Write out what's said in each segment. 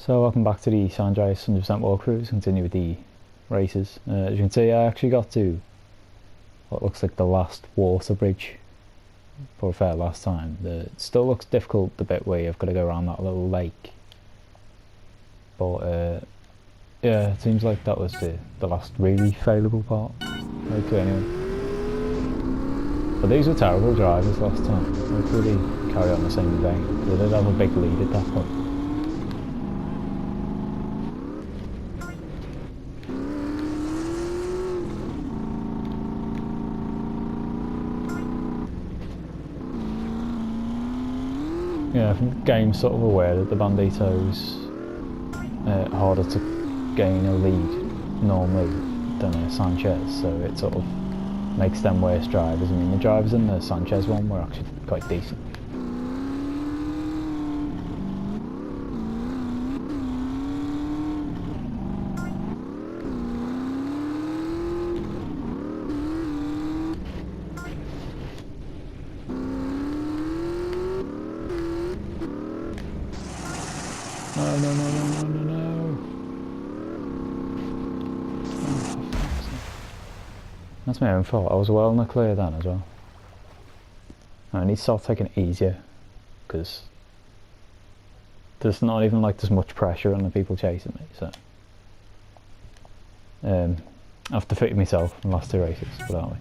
So welcome back to the San Andreas 100% walkthroughs. Continue with the races. As you can see, I actually got to what looks like the last water bridge for a fair last time. It still looks difficult the bit where you've got to go around that little lake. But yeah, it seems like that was the last really favourable part. Hopefully anyway. But these were terrible drivers last time. Hopefully they carry on the same vein. They did have a big lead at that point. Yeah, I think the game's sort of aware that the Bandito's harder to gain a lead normally than a Sanchez, so it sort of makes them worse drivers. I mean, the drivers in the Sanchez one were actually quite decent. No. Oh, that's my own fault. I was well in the clear then as well. I need to start taking it easier, because there's not even like there's much pressure on the people chasing me, so I've defeated myself in the last two races, put it that way.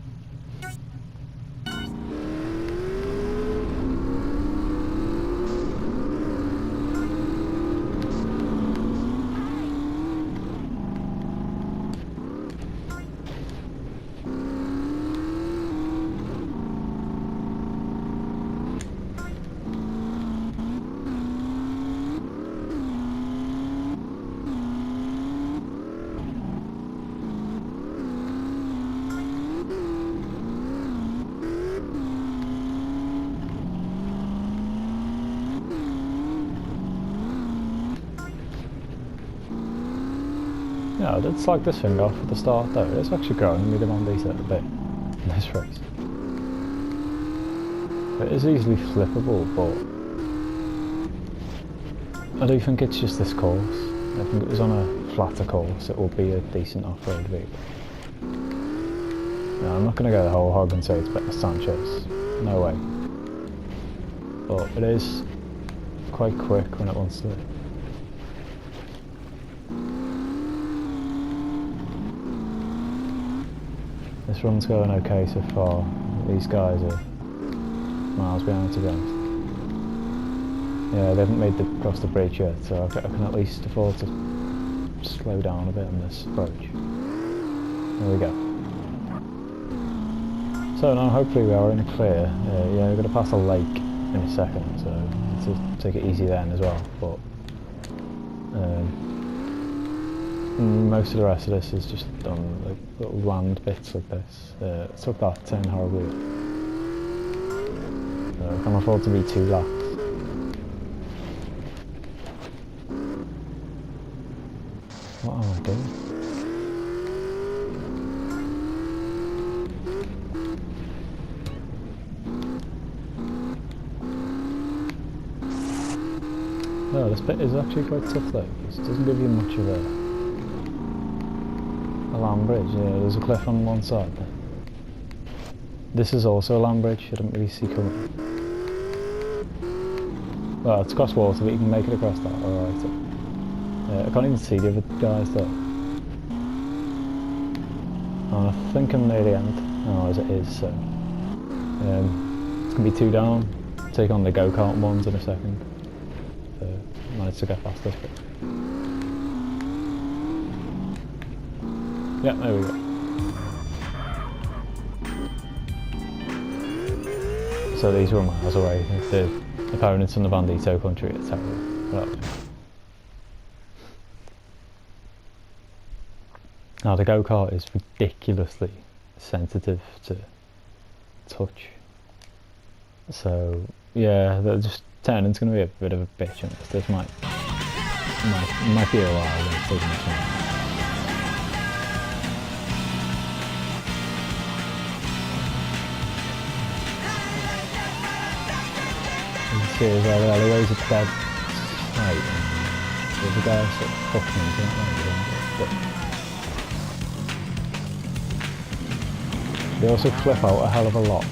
Yeah, I did slag this thing off at the start though. It's actually growing me the Bandito a bit in this race. It is easily flippable, but I do think it's just this course. I think it was on a flatter course, it would be a decent off-road vehicle. No, I'm not going to go the whole hog and say it's better Sanchez. No way. But it is quite quick when it wants to. This run's going okay so far. These guys are miles behind, to be honest. Yeah, they haven't made the cross the bridge yet, so I can at least afford to slow down a bit on this approach. There we go. So now hopefully we are in a clear. Yeah, we're going to pass a lake in a second, so to take it easy then as well. But most of the rest of this is just on like little land bits like this. It took that turn horribly. So I can't afford to be too lax. What am I doing? No, this bit is actually quite tough though, because it doesn't give you much of a land bridge. Yeah, there's a cliff on one side there. This is also a land bridge, I didn't really see coming. Well, it's across water, but you can make it across that, alright. I can't even see the other guys though. And I think I'm near the end. Oh, as it is, so. It's going to be two down. Take on the go-kart ones in a second. Managed to get past this bit. Yeah, there we go. So these were miles away. The opponents in the Bandito country are terrible. Well, now the go-kart is ridiculously sensitive to touch. So yeah, just turning's going to be a bit of a bitch on this. This might be a while when it's taking this one. You can see as well, the alleyways are dead tight. There's a guy sort of pushing into that one, but they also flip out a hell of a lot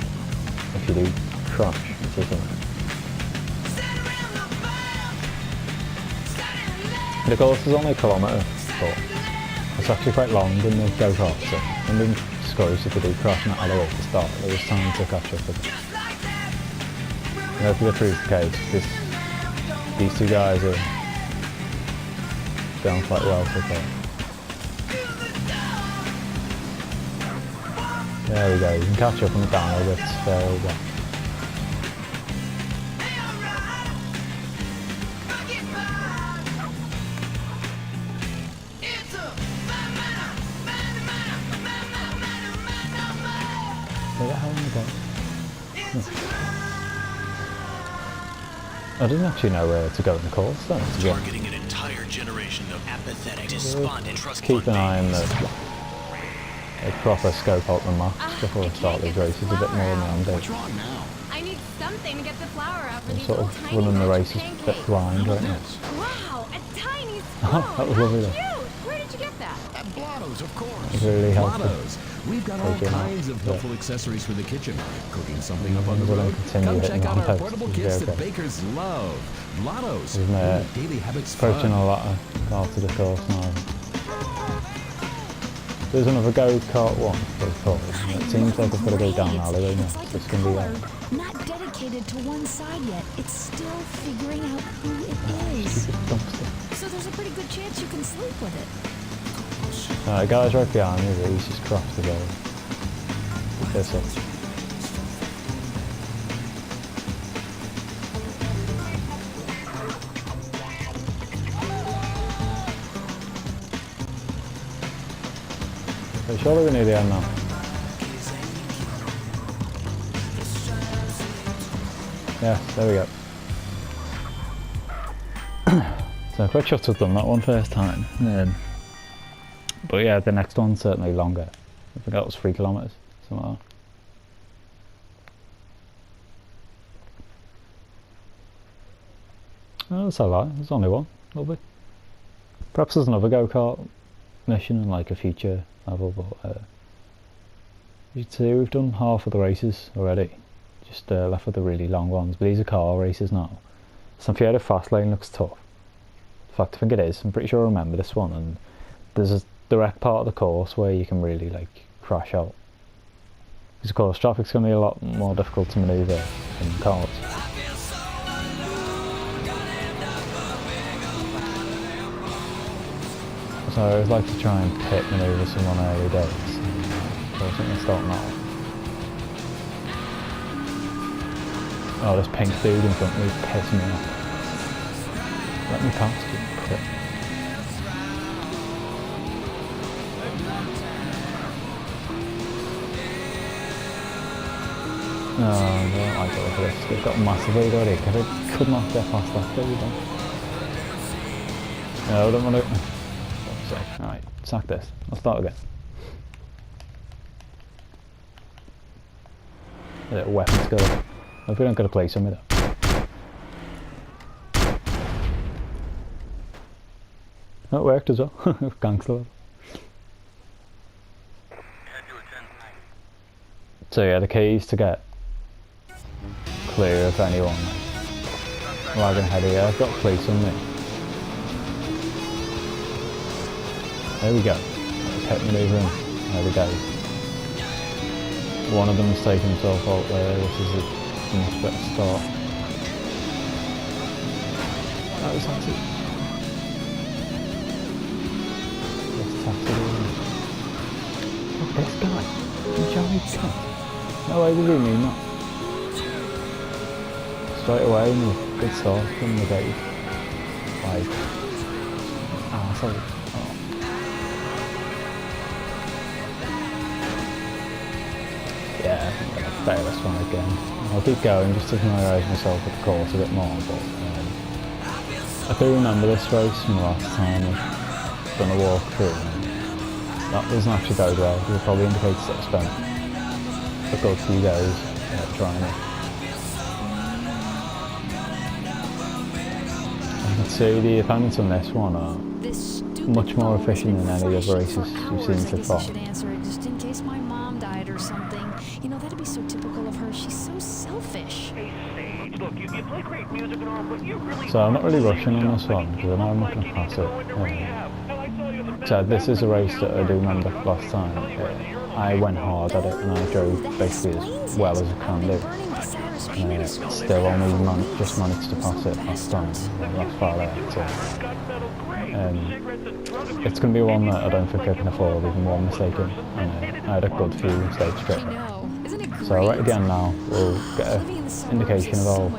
if you do crash, which isn't. The course is only a kilometre, but it's actually quite long in the go-kart, so I'm being discouraged if they do crash not allowed to start. There was time to catch up with it. And hopefully that proves the case, because these two guys are going quite well so far. There we go, you can catch up on the downhill bits fairly well. I didn't actually know where to go in the course then, to be honest. Targeting an entire generation of apathetic, despondent, Keep an eye on the proper scope out the maps before I start these races a bit more than I'm doing. What's wrong now? I need something to get the flour out for I'm these sort little of tiny running the magic races a bit pancakes. blind right now. Wow, a tiny spoon. Oh, that was lovely though. Cute. Where did you get that? At Blotto's, of course. It's really helpful. Blotto's. We've got all kinds of helpful accessories for the kitchen. Cooking something up on the We're gonna road? continue Come hitting check out on our posts. portable It's kits very that good. bakers love. Blotto's. We've Make daily habits approaching fun. a lot of parts of the course now. There's another go-kart one, what it's called. And it seems like I've got to go down alleyway now. It's like So it's a going to be car, like not dedicated to one side yet. It's still figuring out who it is. stupid dumpster. So there's a pretty good chance you can sleep with it. The guy's right behind me, but he's just crossed the road. Piss off. So surely we're near the end now. Yeah, there we go. So quite shocked I've done that one first time. But yeah, the next one's certainly longer. I think that was 3 kilometres, something like that. Oh, that's alright, there's only one, lovely. Perhaps there's another go-kart mission in like a future level, but you can see we've done half of the races already. Just left with the really long ones, but these are car races now. San Fierro fast lane looks tough. In fact, I think it is. I'm pretty sure I remember this one, and there's a direct part of the course where you can really like crash out. Because of course traffic's going to be a lot more difficult to manoeuvre than cars. So I always like to try and pit manoeuvre someone early days. So I think I'll start now. Oh, this pink dude in front of me pissed me off. Let me past you, prick. No, I don't like it like this. They've got massive lead already. I could not get past that dude. No, I don't want to. Alright, sack this. I'll start again. A little weapons go. Hope we don't get to play some of that. That worked as well. Gangster level. So yeah, the keys to get clear of anyone lagging ahead of you. I've got police on me. There we go. Pit manoeuvring. There we go. One of them's taken himself out there. This is a much better start. That was taxi. That's taxi. Look, this guy. You giant cunt. No way did he mean that. Straight away, good start from the gate. Like, arsehole. Yeah, I think I'm going to fail this one again. I'll keep going just to familiarise myself with the course a bit more, but I do remember this race from the last time I've done a walkthrough, and that doesn't actually go well. It probably indicates that I spent a good few days trying it. You can see see, the opponents on this one are This stupid much more phone has efficient been than any other flashing races for you've seen hours. so I guess far. I should answer it just in case my mom died or something. You know, that'd be so typical of her. She's so selfish. Hey, Sage, look, you play great music and all, but you really So I'm not really are rushing on this stuff. one because I know I'm not going to pass it. So this is a race that I do remember last time. I went hard at it and I drove basically as well as I can do. Still only just managed to pass it last time, last far out. So it's going to be one that I don't think I can afford even one mistake in. And I had a good few mistakes straight away. So right again now, we'll get an indication of how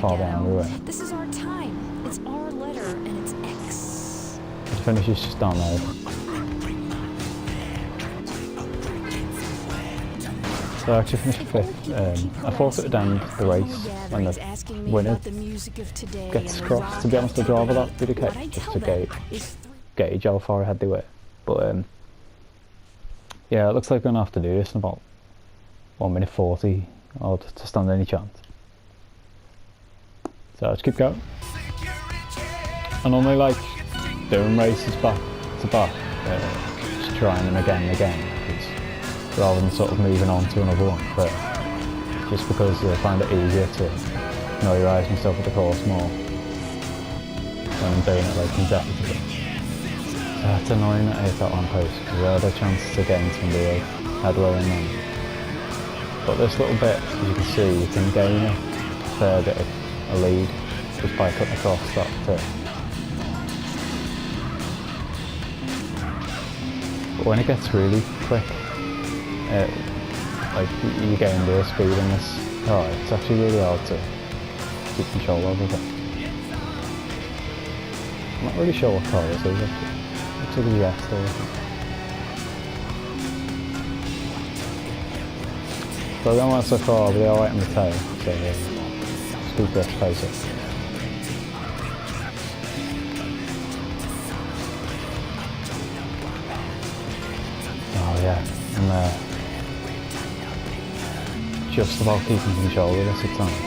far behind we were. This is our time. It's our letter and it's X. The finish is just down there. So I actually finished 5th. I thought it would end the race when the winner gets crossed. To be honest, I'd rather that be the case, just to gauge how far ahead they were. But yeah, it looks like I'm going to have to do this in about 1 minute 40 or to stand any chance. So let's keep going. I normally like doing races back to back, just trying them again and again, rather than sort of moving on to another one, but just because I find it easier to familiarise myself with the course more when I'm doing it like consecutively. So it's annoying that I hit that one post because I had a chance to get into the headway and then. But this little bit, as you can see, you can gain a fair bit of a lead just by cutting across that tip. But when it gets really quick, like you gain real speed in this car, it's actually really hard to keep control over it. I'm not really sure what car this is actually. Looks like a Jester or something. So I don't want so far, but they're alright in the tail, so just keep this pace up. Oh yeah, and just about keeping control of this at times.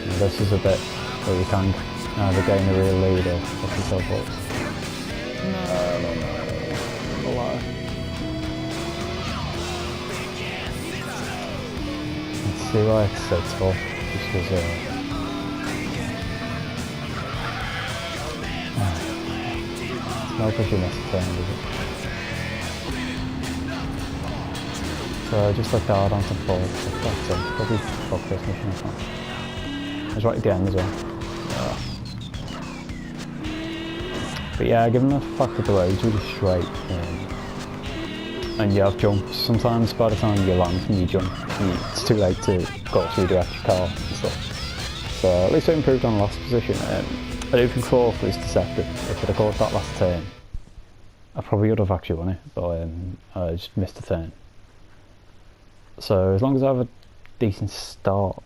And this is a bit where you can either gain a real lead or fuck yourself up. No. Let's see why it's so tough, just because it's no pushing this turn, is it? So I just looked hard onto full, that's it, probably fuck this mission or something. It's right at the end as well. But yeah, given the fact that the road's really straight and you have jumps, sometimes by the time you land from your jump, it's too late to go through the extra car and stuff. So at least I improved on the last position. I do think 4th was deceptive. If I'd have caught that last turn, I probably would have actually won it, but I just missed a turn. So as long as I have a decent start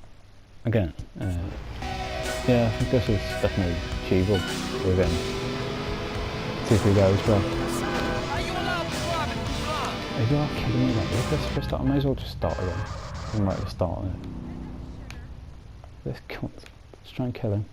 again, yeah, I think this is definitely achievable within 2-3 goes, bro. Are you all kidding me? Like, look at this first start. I may as well just start again. I'm right at the start of it. This cunt. Let's try and kill him.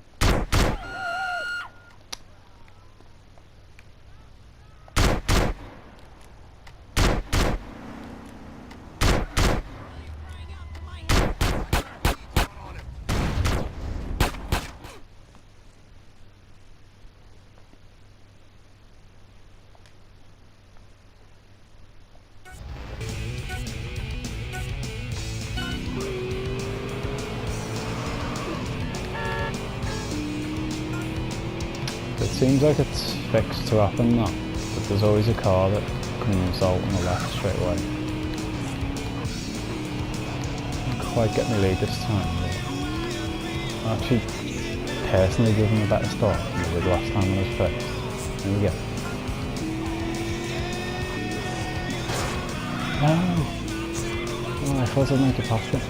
It seems like it's fixed to happen now, but there's always a car that comes out on the left straight away. Didn't quite get me lead this time, but I actually personally give him a better start than I did last time when I was first. Here we go. No! Oh, I thought I'd make it past him.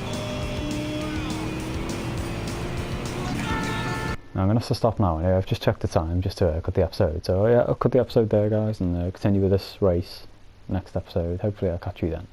I'm going to have to stop now. I've just checked the time just to cut the episode. So yeah, I'll cut the episode there, guys, and continue with this race next episode. Hopefully I'll catch you then.